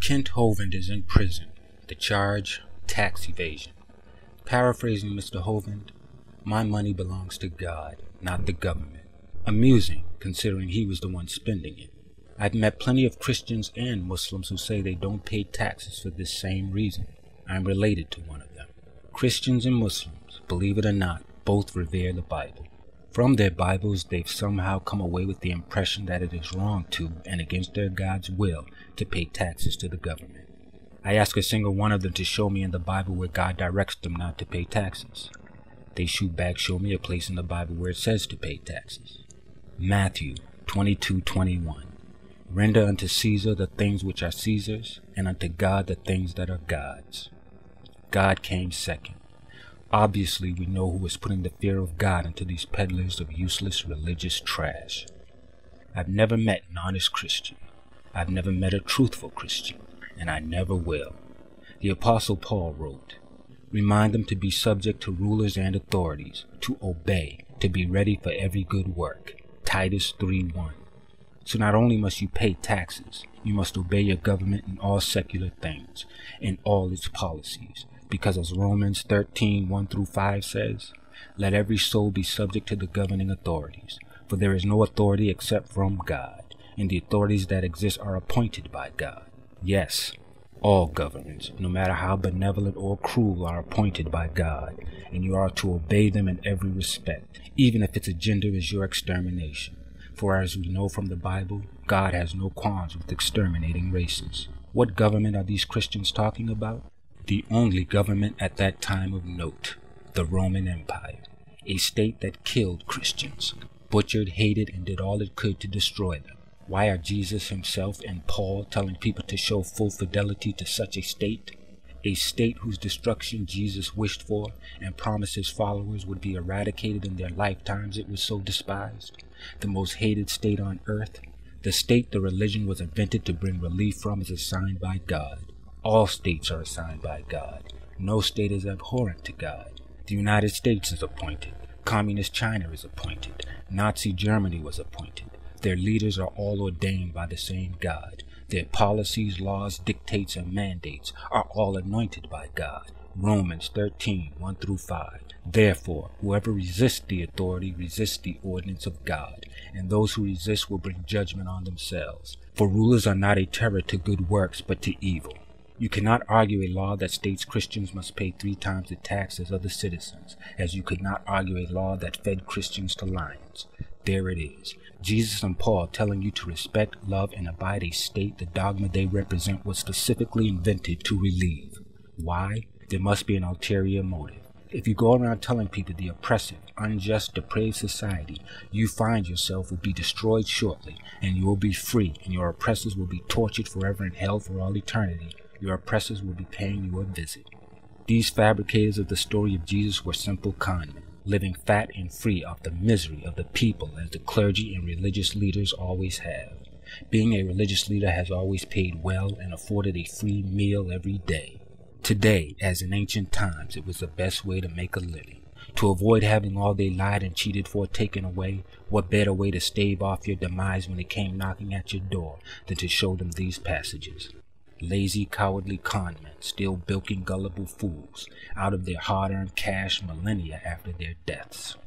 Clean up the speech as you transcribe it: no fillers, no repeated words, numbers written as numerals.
Kent Hovind is in prison. The charge, tax evasion. Paraphrasing Mr. Hovind, my money belongs to God, not the government. Amusing, considering he was the one spending it. I've met plenty of Christians and Muslims who say they don't pay taxes for this same reason. I'm related to one of them. Christians and Muslims, believe it or not, both revere the Bible. From their Bibles, they've somehow come away with the impression that it is wrong to, and against their God's will, to pay taxes to the government. I ask a single one of them to show me in the Bible where God directs them not to pay taxes. They shoot back, show me a place in the Bible where it says to pay taxes. Matthew 22:21. Render unto Caesar the things which are Caesar's, and unto God the things that are God's. God came second. Obviously, we know who is putting the fear of God into these peddlers of useless religious trash. I've never met an honest Christian. I've never met a truthful Christian, and I never will. The Apostle Paul wrote, "Remind them to be subject to rulers and authorities, to obey, to be ready for every good work." Titus 3:1. So not only must you pay taxes, you must obey your government in all secular things, in all its policies. Because as Romans 13:1-5 says, let every soul be subject to the governing authorities, for there is no authority except from God, and the authorities that exist are appointed by God. Yes, all governments, no matter how benevolent or cruel, are appointed by God, and you are to obey them in every respect, even if its agenda is your extermination. For as we know from the Bible, God has no qualms with exterminating races. What government are these Christians talking about? The only government at that time of note, the Roman Empire, a state that killed Christians, butchered, hated, and did all it could to destroy them. Why are Jesus himself and Paul telling people to show full fidelity to such a state? A state whose destruction Jesus wished for and promised his followers would be eradicated in their lifetimes it was so despised. The most hated state on earth, the state the religion was invented to bring relief from, is assigned by God. All states are assigned by God. No state is abhorrent to God. The United States is appointed. Communist China is appointed. Nazi Germany was appointed. Their leaders are all ordained by the same God. Their policies, laws, dictates, and mandates are all anointed by God. Romans 13:1-5. Therefore, whoever resists the authority resists the ordinance of God, and those who resist will bring judgment on themselves. For rulers are not a terror to good works, but to evil. You cannot argue a law that states Christians must pay 3 times the tax as other citizens, as you could not argue a law that fed Christians to lions. There it is. Jesus and Paul telling you to respect, love, and abide a state the dogma they represent was specifically invented to relieve. Why? There must be an ulterior motive. If you go around telling people the oppressive, unjust, depraved society you find yourself will be destroyed shortly, and you will be free, and your oppressors will be tortured forever in hell for all eternity, your oppressors will be paying you a visit. These fabricators of the story of Jesus were simple conmen, living fat and free off the misery of the people as the clergy and religious leaders always have. Being a religious leader has always paid well and afforded a free meal every day. Today, as in ancient times, it was the best way to make a living. To avoid having all they lied and cheated for taken away, what better way to stave off your demise when they came knocking at your door than to show them these passages? Lazy, cowardly conmen, still bilking gullible fools out of their hard-earned cash millennia after their deaths.